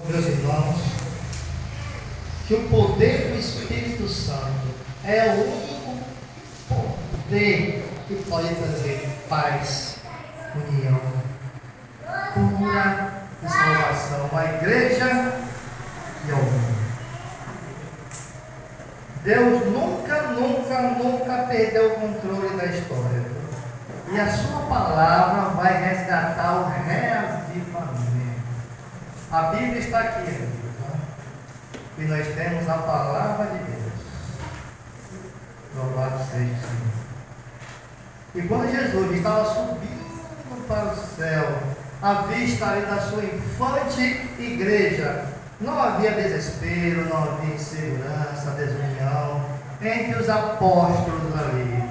Meus irmãos, que o poder do Espírito Santo é o único poder que pode trazer paz, união, cura e salvação à igreja e ao mundo. Deus nunca perdeu o controle da história. E a sua palavra vai resgatar o reavivamento. A Bíblia está aqui, tá? E nós temos a palavra de Deus. Louvado seja o Senhor. E quando Jesus estava subindo para o céu, à vista ali da sua infante igreja, não havia desespero, não havia insegurança, desunião entre os apóstolos ali.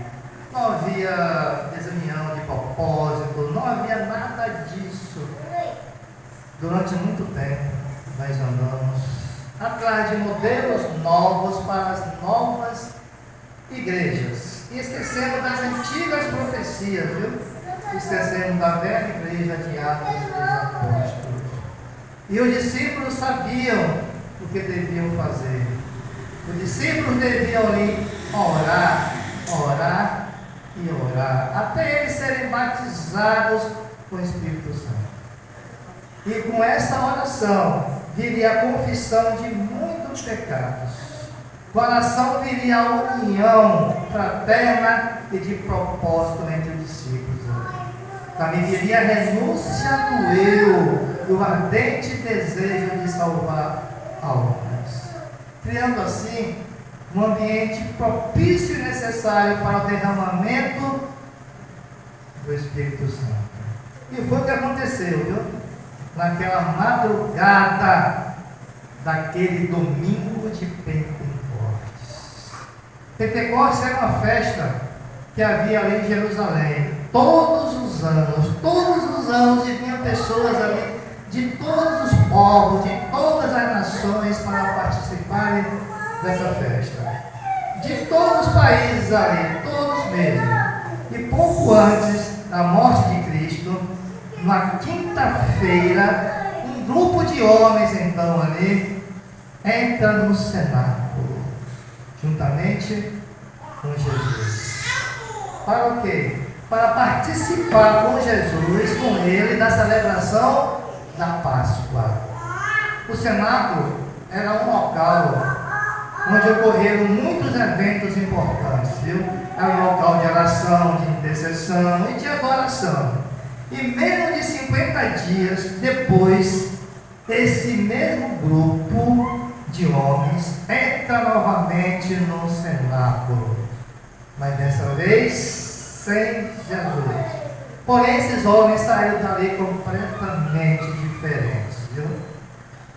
Não havia desunião de propósito, não havia nada disso. Durante muito tempo, nós andamos atrás de modelos novos para as novas igrejas. E esquecemos das antigas profecias, viu? Esquecemos da velha igreja de Atos dos Apóstolos. E os discípulos sabiam o que deviam fazer. Os discípulos deviam ir orar e orar, até eles serem batizados com o Espírito Santo. E com essa oração viria a confissão de muitos pecados. Com a oração viria a união fraterna e de propósito entre os discípulos. Também viria a renúncia do eu e o ardente desejo de salvar almas, criando assim um ambiente propício e necessário para o derramamento do Espírito Santo. E foi o que aconteceu, viu? Naquela madrugada daquele domingo de Pentecostes. Pentecostes era uma festa que havia ali em Jerusalém. Todos os anos vinham pessoas ali de todos os povos, de todas as nações para participarem dessa festa. De todos os países ali, todos mesmo. E pouco antes da morte de Cristo, na quinta-feira, um grupo de homens então ali entra no cenáculo, juntamente com Jesus. Para o quê? Para participar com Jesus, com ele, da celebração da Páscoa. O cenáculo era um local onde ocorreram muitos eventos importantes, viu? Era um local de oração, de intercessão e de adoração. E menos de 50 dias depois, esse mesmo grupo de homens entra novamente no cenáculo, mas dessa vez sem Jesus. Porém, esses homens saíram dali completamente diferentes, viu?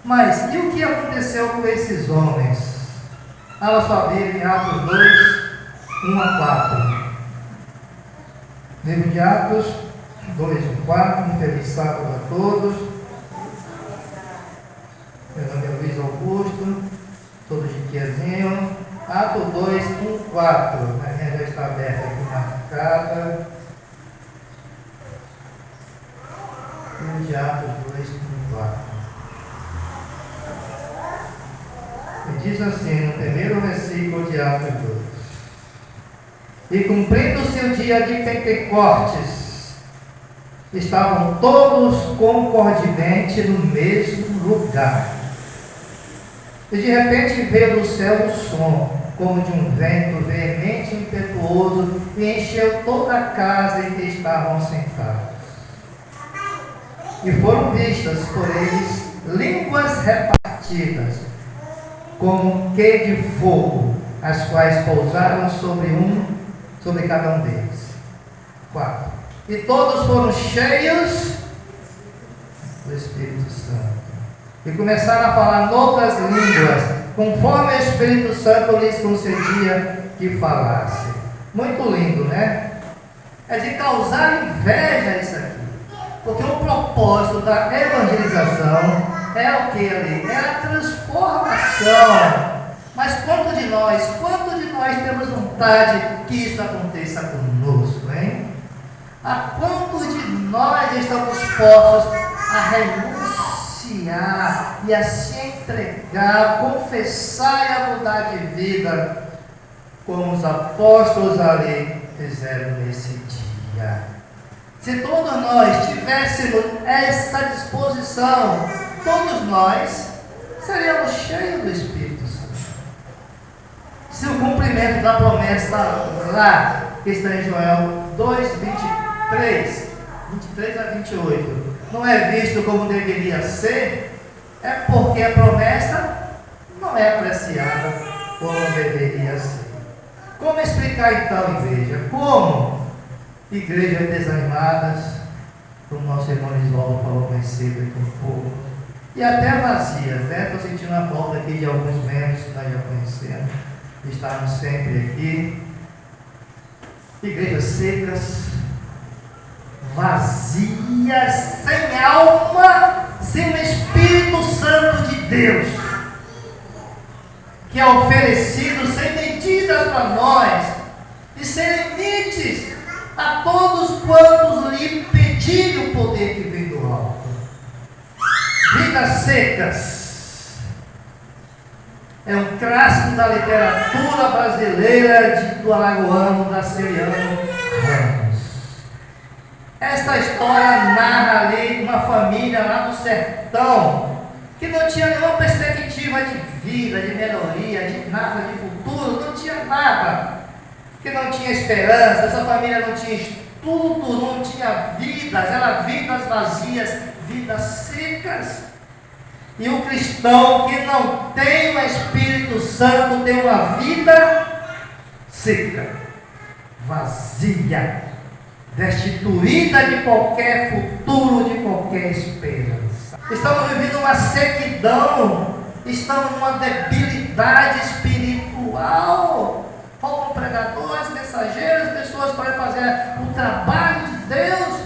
Mas e o que aconteceu com esses homens? Abra sua Bíblia em Atos 2, 1 a 4. Livro de Atos 2, 1, 4. Um feliz sábado a todos. Meu nome é Luiz Augusto, todos de Quiazinho. Atos 2, 1, 4. A minha já está aberta aqui marcada. Livro de Atos 2, 1, 4. E diz assim, no primeiro versículo de Atos 2: E cumprindo-se o dia de Pentecostes, estavam todos concordemente no mesmo lugar. E de repente veio do céu um som, como de um vento veemente e impetuoso, e encheu toda a casa em que estavam sentados. E foram vistas por eles línguas repartidas, como que de fogo, as quais pousaram sobre cada um deles. 4. E todos foram cheios do Espírito Santo, e começaram a falar noutras línguas, conforme o Espírito Santo lhes concedia que falasse. Muito lindo, né? É de causar inveja isso aqui, porque o propósito da evangelização é o que ali? É a transformação. Mas quanto de nós temos vontade que isso aconteça conosco, hein? A quanto de nós estamos dispostos a renunciar renunciar e a se entregar, confessar e a mudar de vida, como os apóstolos ali fizeram nesse dia. Se todos nós tivéssemos essa disposição, todos nós seríamos cheios do Espírito Santo. Se o cumprimento da promessa lá, que está em Joel 2, 23 a 28, não é visto como deveria ser, é porque a promessa não é apreciada como deveria ser. Como explicar então, igreja? Como? Igrejas desanimadas, como nosso irmão Lisvaldo falou mais cedo aqui um pouco, e até vazias, né? Estou sentindo a volta aqui de alguns membros que nós já conhecemos, que estavam sempre aqui. Igrejas secas, vazias, sem alma, sem o Espírito Santo de Deus, que é oferecido sem medidas para nós e sem limites a todos quantos lhe pedirem o poder que vem do alto. Vidas secas é um clássico da literatura brasileira do alagoano Graciliano Ramos. Essa história narra ali uma família lá no sertão que não tinha nenhuma perspectiva de vida, de melhoria, de nada, de futuro, não tinha nada, que não tinha esperança. Essa família não tinha estudo, não tinha vidas, eram vidas vazias, vidas secas. E o cristão que não tem o Espírito Santo tem uma vida seca, vazia, destituída de qualquer futuro, de qualquer esperança. Estamos vivendo uma sequidão, estamos numa debilidade espiritual. Faltam pregadores, mensageiros, pessoas para fazer o trabalho de Deus.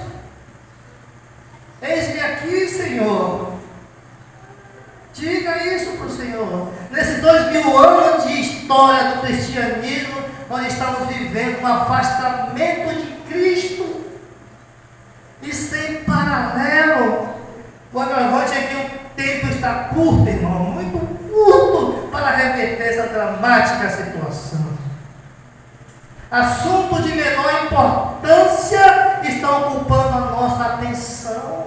Eis-me aqui, Senhor. Diga isso para o Senhor. Nesses 2000 anos de história do cristianismo, nós estamos vivendo um afastamento de Cristo e sem paralelo. Quando levante aqui, o tempo está curto, irmão, muito curto para reverter essa dramática situação. Assuntos de menor importância estão ocupando a nossa atenção.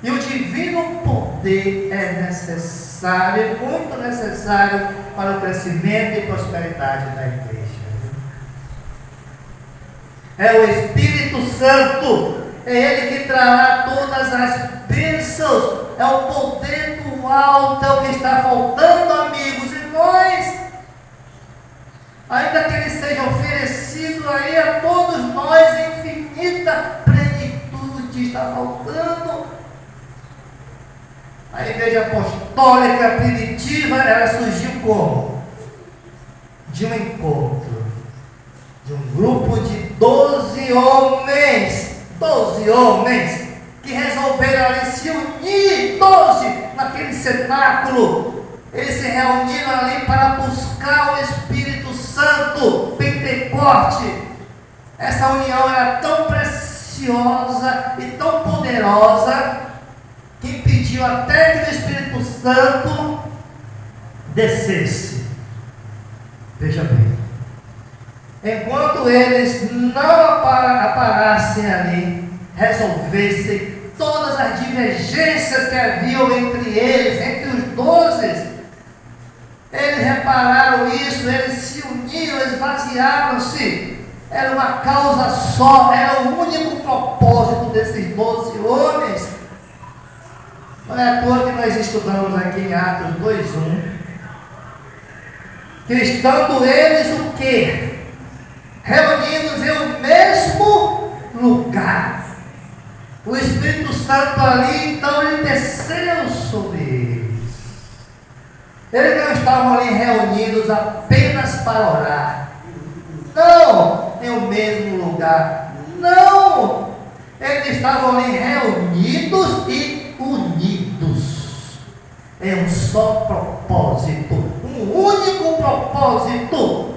E o divino poder é necessário, muito necessário para o crescimento e prosperidade da igreja. É o Espírito Santo, é Ele que trará todas as bênçãos, é o poder do alto, é o que está faltando, amigos, e nós, ainda que Ele seja oferecido aí a todos nós, infinita plenitude está faltando. A igreja apostólica primitiva, ela surgiu como? De um encontro, de um grupo de 12 homens, que resolveram ali se unir, 12, naquele cenáculo. Eles se reuniram ali para buscar o Espírito Santo, Pentecoste. Essa união era tão preciosa e tão poderosa que impediu até que o Espírito Santo descesse. Veja bem, enquanto eles não aparassem ali, resolvessem todas as divergências que haviam entre eles, entre os 12, eles repararam isso, eles se uniram, esvaziaram-se. Era uma causa só, era o único propósito desses 12 homens. Não é à toa que nós estudamos aqui em Atos 2:1, que estando eles o quê? Reunidos em um mesmo lugar. O Espírito Santo ali, então, ele desceu sobre eles. Eles não estavam ali reunidos apenas para orar. Não, em um mesmo lugar. Não, eles estavam ali reunidos e unidos em um só propósito, um único propósito.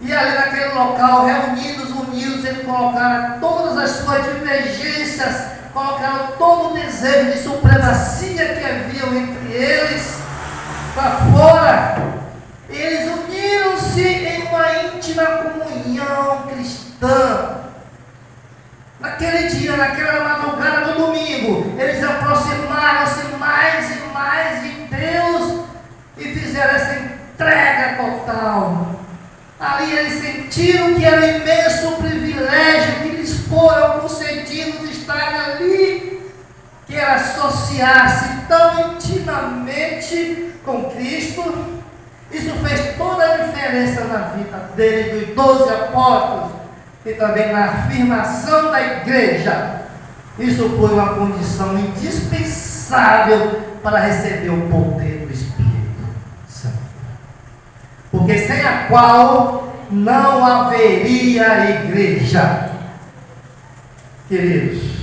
E ali naquele local, reunidos, unidos, eles colocaram todas as suas divergências, colocaram todo o desejo de supremacia supremacia que havia entre eles para fora. Eles uniram-se em uma íntima comunhão cristã. Naquele dia, naquela madrugada do domingo, eles aproximaram-se mais e mais de Deus e fizeram essa entrega total. Ali eles sentiram que era um imenso privilégio que lhes foram concedidos estarem ali, que era associar-se tão intimamente com Cristo. Isso fez toda a diferença na vida deles, dos 12 apóstolos, e também na afirmação da igreja. Isso foi uma condição indispensável para receber o poder do Espírito Santo, porque sem a qual não haveria igreja. Queridos,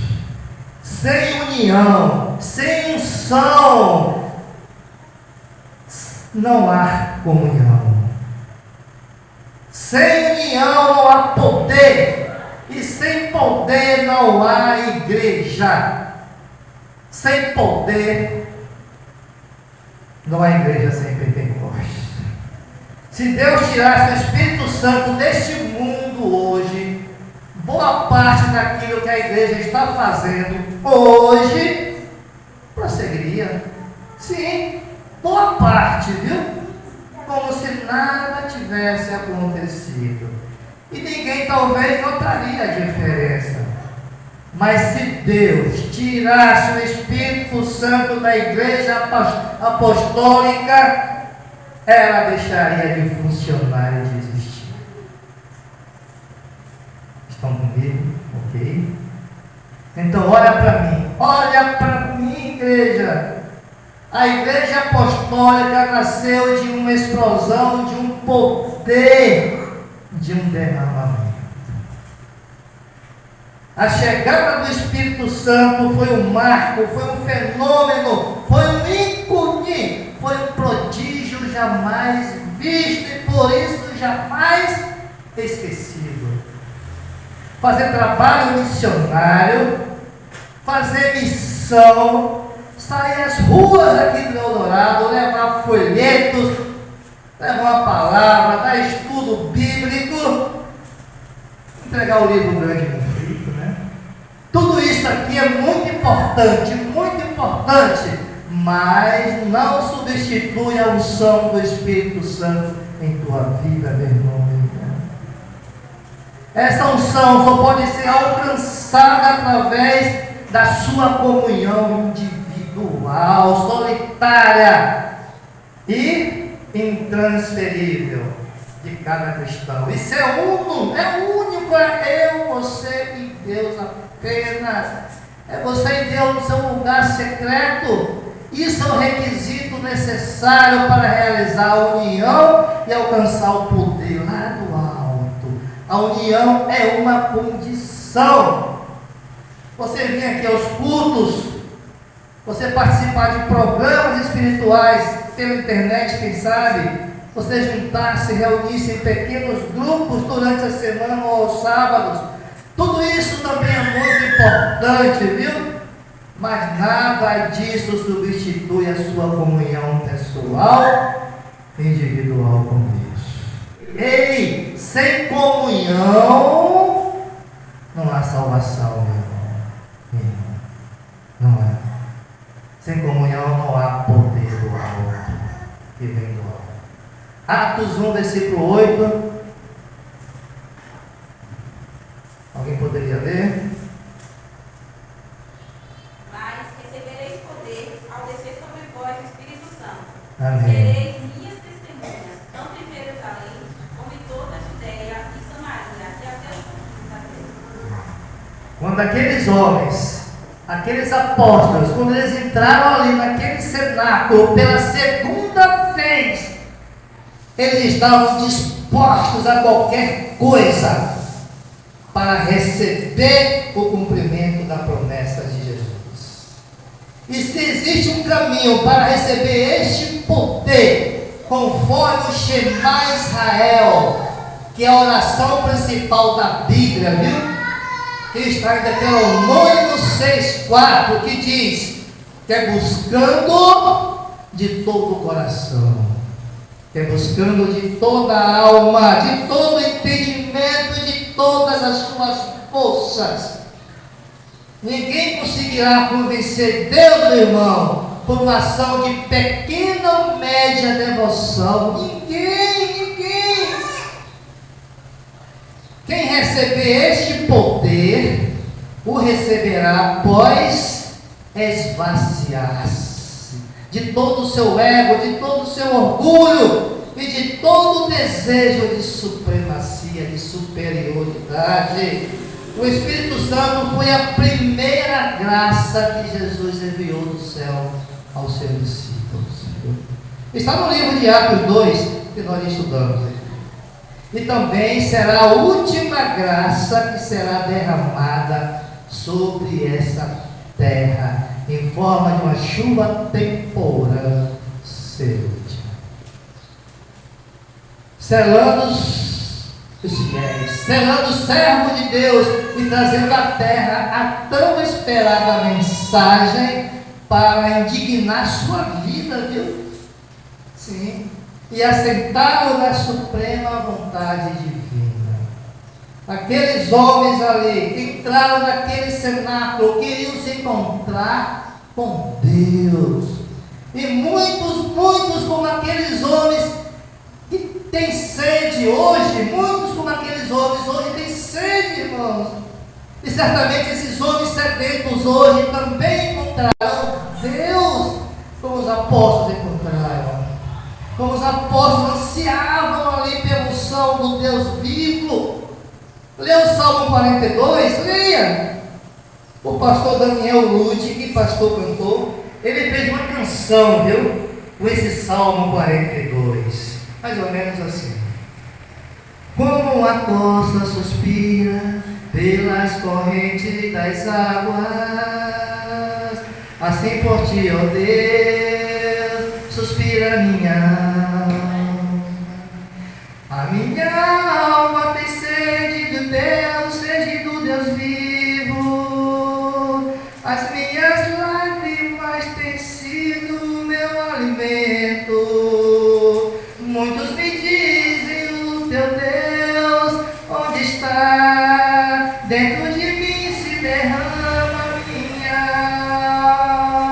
sem união, sem unção, não há comunhão. Sem união não há poder, e sem poder não há igreja. Sem poder não há igreja sem Pentecostes. Se Deus tirasse o Espírito Santo deste mundo hoje, boa parte daquilo que a igreja está fazendo hoje prosseguiria. Sim, boa parte, viu? Como se nada tivesse acontecido. E ninguém talvez notaria a diferença. Mas se Deus tirasse o Espírito Santo da igreja apostólica, ela deixaria de funcionar e de existir. Estão comigo? Ok? Então olha para mim, igreja. A igreja apostólica nasceu de uma explosão, de um poder, de um derramamento. A chegada do Espírito Santo foi um marco, foi um fenômeno, foi um ícone, foi um prodígio jamais visto e por isso jamais esquecido. Fazer trabalho missionário, fazer missão, sair às ruas aqui do Eldorado, levar folhetos, levar uma palavra, dar estudo bíblico, entregar o livro grande no frito, né? Tudo isso aqui é muito importante, mas não substitui a unção do Espírito Santo em tua vida, meu irmão, minha irmã. Essa unção só pode ser alcançada através da sua comunhão individual, solitária e intransferível de cada cristão. Isso é único, é eu, você e Deus apenas. É você e Deus no seu lugar secreto. Isso é o requisito necessário para realizar a união e alcançar o poder lá do alto. A união é uma condição. Você vir aqui aos cultos, você participar de programas espirituais pela internet, quem sabe, você juntar-se, reunir-se em pequenos grupos durante a semana ou aos sábados, tudo isso também é muito importante, viu? Mas nada disso substitui a sua comunhão pessoal, individual com Deus. Ei, sem comunhão não há salvação, meu irmão. Não é. Sem comunhão não há poder do alto, que vem do alto. Atos 1, versículo 8. Alguém poderia ler? Mas recebereis poder ao descer sobre vós o Espírito Santo. Amém. Sereis minhas testemunhas, tanto em Jerusalém, como em toda a Judeia e Samaria, e até os confins da terra. Quando aqueles homens, aqueles apóstolos, quando eles entraram ali naquele cenáculo pela segunda vez, eles estavam dispostos a qualquer coisa para receber o cumprimento da promessa de Jesus. E se existe um caminho para receber este poder, conforme o Shema Israel, que é a oração principal da Bíblia, viu? Que está em Deuteronômio 6,4, que diz: que é buscando de todo o coração, que é buscando de toda a alma, de todo o entendimento, de todas as suas forças. Ninguém conseguirá convencer Deus, meu irmão, por uma ação de pequena ou média devoção. Ninguém. Quem receber este poder, o receberá após esvaziar-se de todo o seu ego, de todo o seu orgulho e de todo o desejo de supremacia, de superioridade. O Espírito Santo foi a primeira graça que Jesus enviou do céu aos seus discípulos. Está no livro de Atos 2, que nós estudamos. E também será a última graça que será derramada sobre essa terra, em forma de uma chuva temporal celeste, selando os fiéis, selando o servo de Deus e trazendo à terra a tão esperada mensagem para indignar sua vida, viu? Sim. E assentá-lo na suprema vontade divina. Aqueles homens ali que entraram naquele cenáculo queriam se encontrar com Deus. E muitos como aqueles homens que têm sede hoje, muitos como aqueles homens hoje têm sede, irmãos. E certamente esses homens sedentos hoje também encontrarão Deus, como os apóstolos encontraram. Como os apóstolos ansiavam ali pela unção do Deus vivo. Leia o Salmo 42, leia. O pastor Daniel Lute, que pastor cantou, ele fez uma canção, viu? Com esse Salmo 42, mais ou menos assim. Como a costa suspira pelas correntes das águas, assim por ti, ó Deus, suspira minha alma. A minha alma tem sede do Deus vivo. As minhas lágrimas têm sido meu alimento. Muitos me dizem, o teu Deus, onde está? Dentro de mim se derrama minha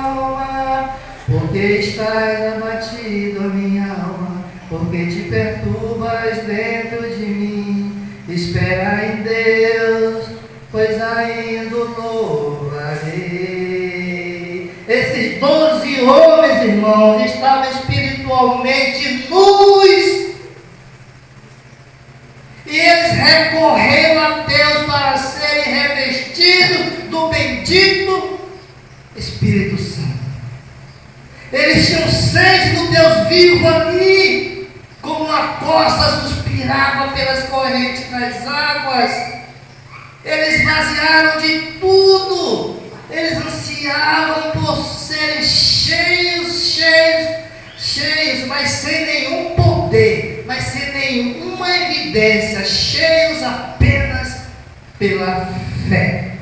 alma. Porque estás abatido, minha alma? Porque te perturbas dentro de mim? Espera em Deus, pois ainda o louvarei. Esses 12 homens, irmãos, estavam espiritualmente nus. E eles recorreram a Deus para serem revestidos do bendito Espírito Santo. Eles tinham sede do Deus vivo ali, como uma costa suspirava pelas correntes das águas. Eles esvaziaram de tudo. Eles ansiavam por serem cheios, mas sem nenhum poder, mas sem nenhuma evidência, cheios apenas pela fé.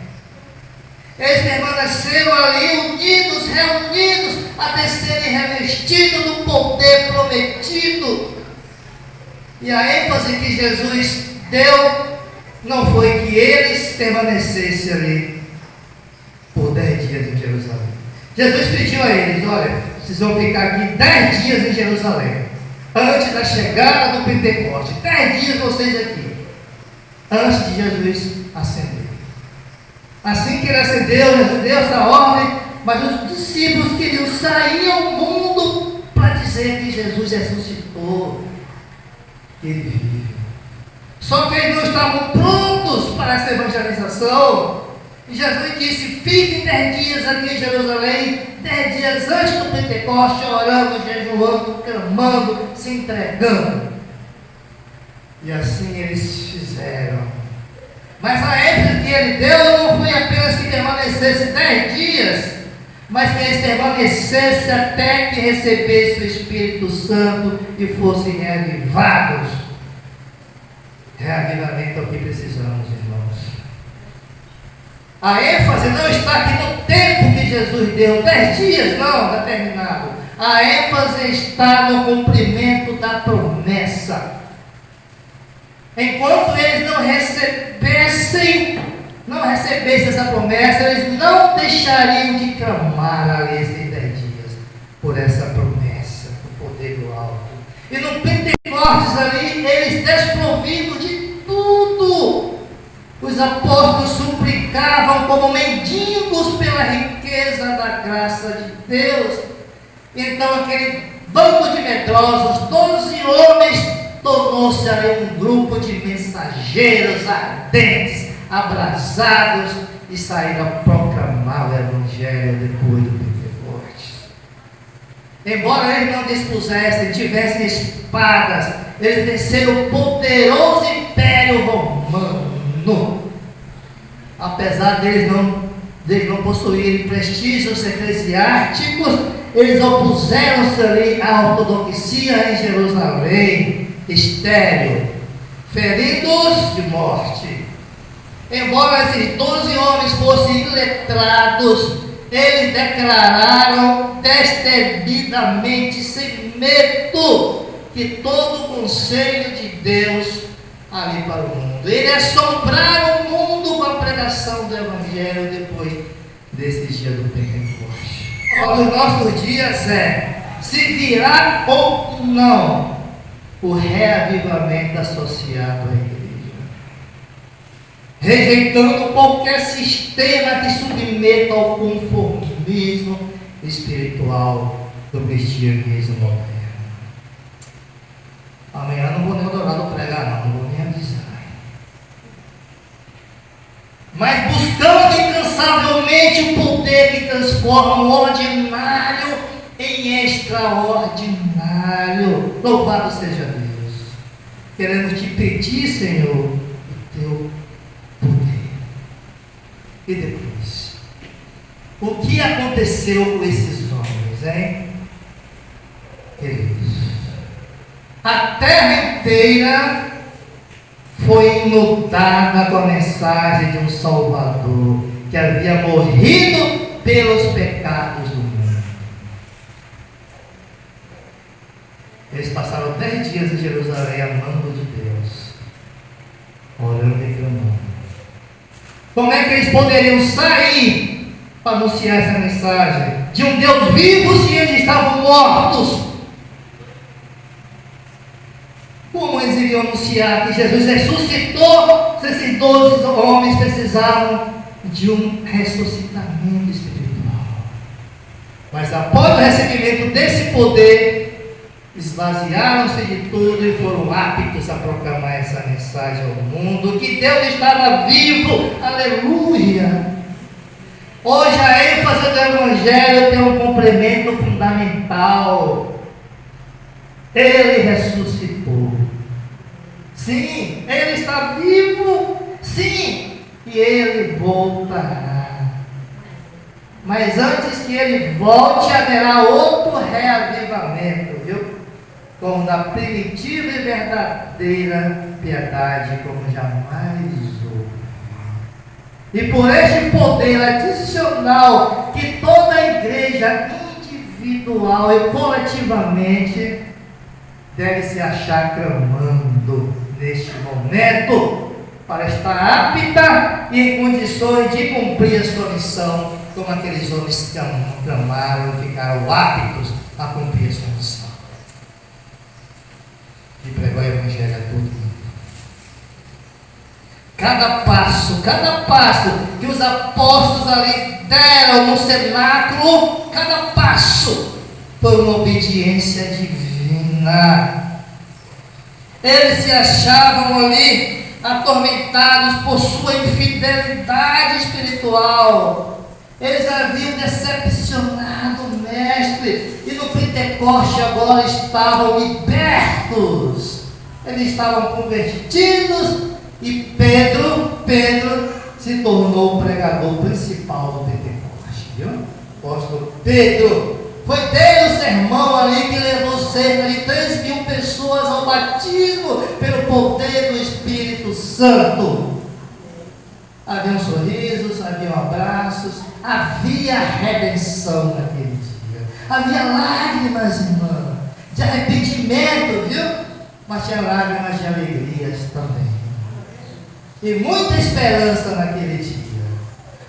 Eles permaneceram ali unidos, reunidos, até serem revestidos do poder prometido. E a ênfase que Jesus deu não foi que eles permanecessem ali por 10 dias em Jerusalém. Jesus pediu a eles: olha, vocês vão ficar aqui 10 dias em Jerusalém, antes da chegada do Pentecoste. 10 dias vocês aqui, antes de Jesus ascender. Assim que ele ascendeu, Jesus deu essa ordem, mas os discípulos queriam sair ao mundo para dizer que Jesus ressuscitou, que ele vive. Só que eles não estavam prontos para essa evangelização. E Jesus disse: fiquem 10 dias aqui em Jerusalém, 10 dias antes do Pentecoste, orando, jejuando, clamando, se entregando. E assim eles fizeram. Mas a ênfase que ele deu não foi apenas que permanecesse 10 dias, mas que eles permanecessem até que recebessem o Espírito Santo e fossem reavivados. Reavivamento é o que precisamos, irmãos. A ênfase não está aqui no tempo que que Jesus deu, 10 dias, não, está terminado. A ênfase está no cumprimento da promessa. Enquanto eles não recebessem essa promessa, eles não deixariam de clamar ali esses 10 dias por essa promessa, o poder do alto. E no Pentecostes ali, eles desprovidos de tudo. Os apóstolos suplicavam como mendigos pela riqueza da graça de Deus. Então aquele bando de medrosos, 12 homens, tornou-se ali um grupo de mensageiros ardentes, abrasados, e saíram a proclamar o Evangelho depois do Pentecostes. Embora eles não dispusessem, tivessem espadas, eles venceram o poderoso Império Romano. Apesar deles não possuírem prestígios eclesiásticos, eles opuseram-se ali à ortodoxia em Jerusalém, estéril, feridos de morte. Embora esses 12 homens fossem iletrados, eles declararam destemidamente, sem medo, que todo o conselho de Deus ali para o mundo. Eles assombraram o mundo com a pregação do Evangelho depois desses dias do Pentecostes. Nos nossos dias se virá ou não o reavivamento associado à igreja, rejeitando qualquer sistema que submeta ao conformismo espiritual do cristianismo moderno. Amanhã não vou nem adorado pregar, não vou nem avisar. Mas buscando incansavelmente o poder que transforma o ordinário em extraordinário. Louvado seja Deus. Queremos te pedir, Senhor, o teu poder. E depois, o que aconteceu com esses homens, hein? Queridos, a terra inteira foi inundada com a mensagem de um Salvador que havia morrido pelos pecados do mundo. Eles passaram 10 dias em Jerusalém amando de Deus, orando e clamando. Como é que eles poderiam sair para anunciar essa mensagem de um Deus vivo se eles estavam mortos? Como eles iriam anunciar que Jesus ressuscitou se esses 12 homens precisavam de um ressuscitamento espiritual? Mas após o recebimento desse poder, esvaziaram-se de tudo e foram aptos a proclamar essa mensagem ao mundo, que Deus estava vivo. Aleluia! Hoje a ênfase do Evangelho tem um complemento fundamental. Ele ressuscitou. Sim, Ele está vivo. Sim, e Ele voltará. Mas antes que Ele volte, haverá outro reavivamento, viu? Como da primitiva e verdadeira piedade, como jamais houve. E por este poder adicional que toda a igreja individual e coletivamente deve se achar clamando neste momento, para estar apta e em condições de cumprir a sua missão, como aqueles homens clamaram e ficaram aptos a cumprir a sua missão de pregar o Evangelho a todo mundo. Cada passo que os apóstolos ali deram no cenáculo, cada passo foi uma obediência divina. Eles se achavam ali atormentados por sua infidelidade espiritual. Eles haviam decepcionado o Mestre, e no Pentecoste agora estavam libertos. Eles estavam convertidos, e Pedro se tornou o pregador principal do Pentecoste, viu? O apóstolo Pedro. Foi dele o sermão ali que levou cerca de 3.000 pessoas ao batismo pelo poder do Espírito Santo. Haviam sorrisos, haviam abraços, havia redenção naquele dia. Havia lágrimas, irmã, de arrependimento, viu? Mas tinha lágrimas de alegrias também. E muita esperança naquele dia.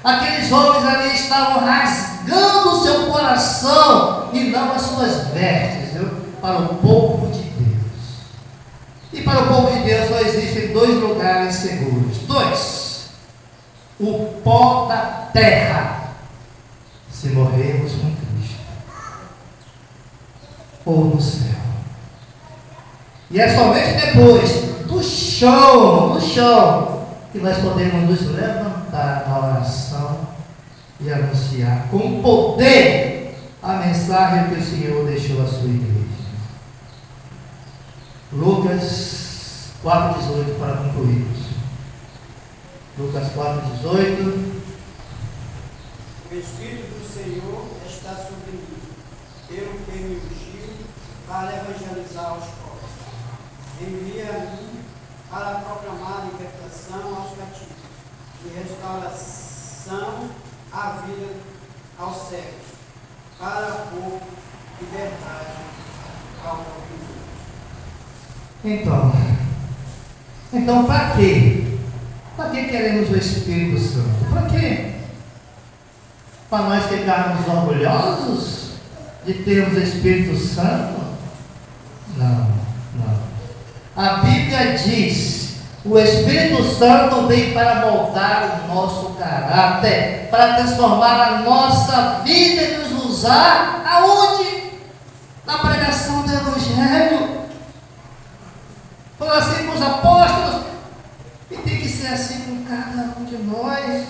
Aqueles homens ali estavam rasgando o seu coração e não as suas vestes, viu? Para o povo de Deus. E para o povo de Deus só existem dois lugares seguros. Dois. O pó da terra, se morrermos com Cristo, ou no céu. E é somente depois do chão, que nós podemos nos levantar na oração e anunciar com poder a mensagem que o Senhor deixou à sua igreja. Lucas 4,18 para concluirmos. Lucas 4,18. O Espírito do Senhor está sobre mim, pelo que me ungiu para evangelizar os pobres. Envia-me para proclamar libertação aos cativos e restauração à vida aos cegos, para pôr liberdade ao oprimido. Então para quê? Para que queremos o Espírito Santo? Para quê? Para nós ficarmos orgulhosos de termos o Espírito Santo? Não. A Bíblia diz: o Espírito Santo vem para moldar o nosso caráter, para transformar a nossa vida e nos usar aonde? Na pregação do Evangelho. Foi assim com os apóstolos, e tem que ser assim com cada um de nós.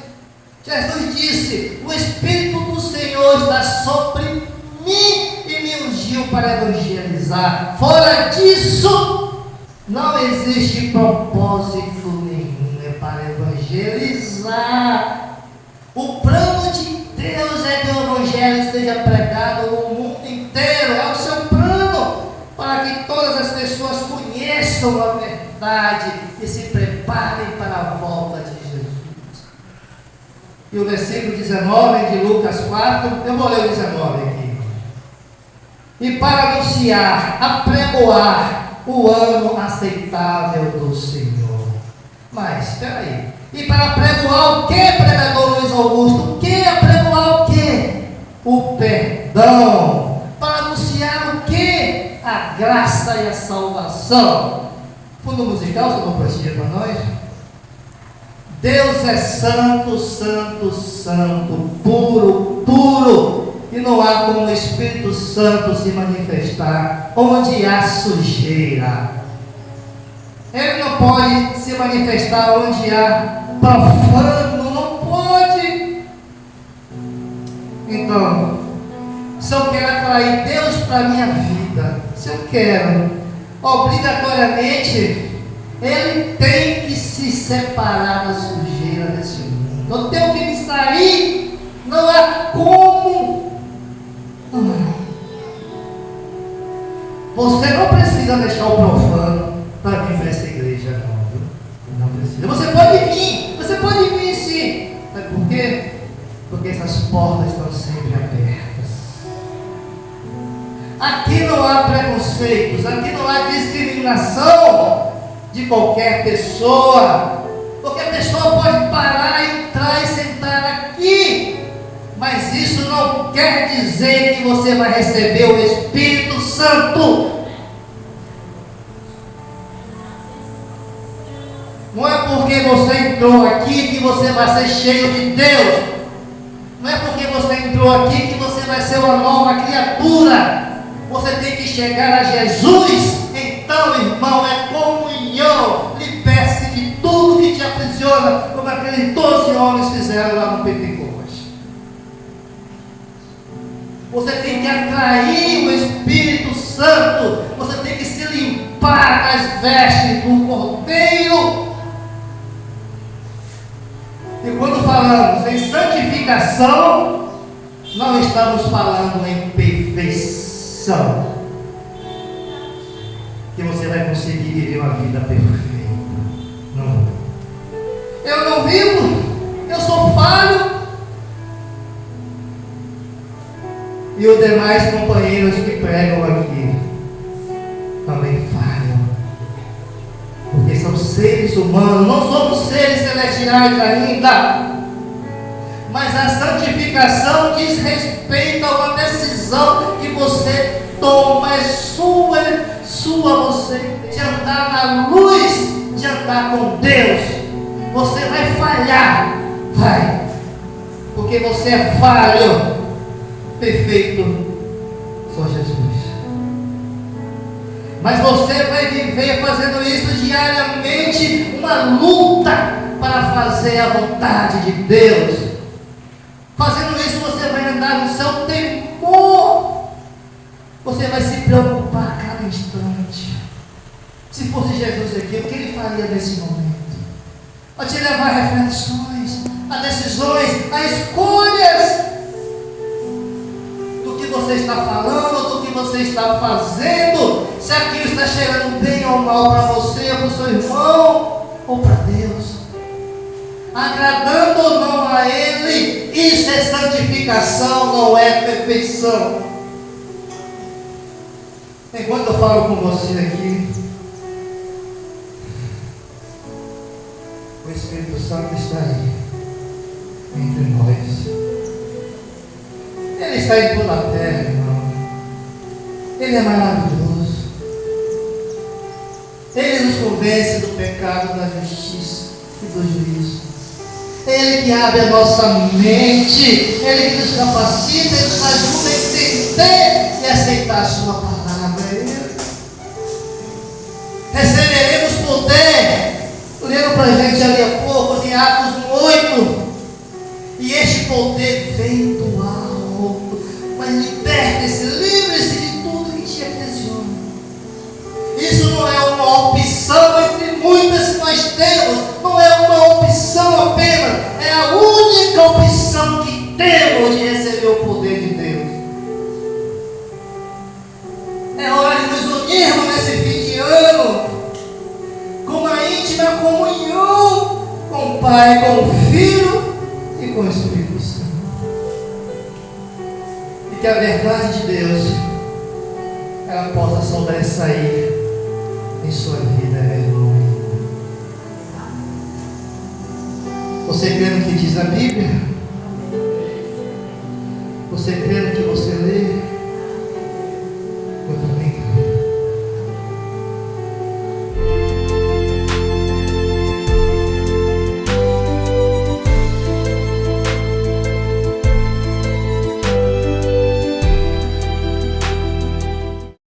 Jesus disse: o Espírito do Senhor está sobre mim e me ungiu para evangelizar. Fora disso, não existe propósito nenhum, é para evangelizar. O plano de Deus é que o Evangelho seja pregado no mundo inteiro. É o seu plano, para que todas as pessoas conheçam a verdade e se preparem para a volta de Jesus. E o versículo 19 de Lucas 4, eu vou ler o 19 aqui. E para anunciar, apregoar o ano aceitável do Senhor. Mas, espera aí. E para apregoar o que, pregador Luiz Augusto? O que? Apregoar o que? O perdão. Para anunciar o que? A graça e a salvação. Fundo musical, você não poesia para nós? Deus é santo, santo, santo, puro, puro. E não há como o Espírito Santo se manifestar onde há sujeira. Ele não pode se manifestar onde há profano, não pode. Então, se eu quero atrair Deus para a minha vida, se eu quero, obrigatoriamente, Ele tem que se separar da sujeira desse mundo. Eu tenho que me sair, não há como. Você não precisa deixar o profano para vir para essa igreja, não, viu? Não precisa. Você pode vir sim. Sabe por quê? Porque essas portas estão sempre abertas. Aqui não há preconceitos, aqui não há discriminação de qualquer pessoa. Qualquer pessoa pode parar, entrar e sentar aqui. Mas isso não quer dizer que você vai receber o Espírito Santo. Não é porque você entrou aqui que você vai ser cheio de Deus. Não é porque você entrou aqui que você vai ser uma nova criatura. Você tem que chegar a Jesus. Então, irmão, é comunhão. Liberte-se de tudo que te aprisiona, como aqueles 12 homens fizeram lá no Pentecostes. Você tem que atrair o Espírito Santo. Você tem que se limpar as vestes do Cordeiro. E quando falamos em santificação, não estamos falando em perfeição, que você vai conseguir viver uma vida perfeita. Não. Eu não vivo, eu sou falho. E os demais companheiros que pregam aqui também falham. Porque são seres humanos, não somos seres celestiais ainda. Mas a santificação diz respeito a uma decisão que você toma, é sua você, de andar na luz, de andar com Deus. Você vai falhar, vai, porque você é falho, perfeito, só Jesus. Mas você vai viver fazendo isso diariamente, uma luta para fazer a vontade de Deus. Fazendo isso, você vai andar no seu temor. Você vai se preocupar a cada instante. Se fosse Jesus aqui, o que ele faria nesse momento? Vai te levar a reflexões, a decisões, a escolhas do que você está falando, do que você está fazendo, se aquilo está cheirando bem ou mal para você, ou para o seu irmão, ou para Deus, agradando ou não a Ele. Isso é santificação, não é perfeição. Enquanto eu falo com você aqui, o Espírito Santo está aí, entre nós. Ele está em toda a terra, irmão. Ele é maravilhoso. Ele nos convence do pecado, da justiça e do juízo. Ele que abre a nossa mente, Ele que nos capacita, Ele nos ajuda a entender e aceitar a sua palavra. Receberemos poder. Leram para a gente ali há pouco, em Atos 8. E este poder vem do alto. Mas liberte-se, livre-se de tudo que te aprisiona. Isso não é uma opção entre muitas que nós temos. Não é uma opção apenas. É a única opção que temos de receber o poder de Deus. É hora de nos unirmos nesse fim de ano com uma íntima comunhão com o Pai, com o Filho e com o Espírito Santo. E que a verdade de Deus ela possa sobressair em sua vida, meu irmão. Você crê no que diz a Bíblia? Você crê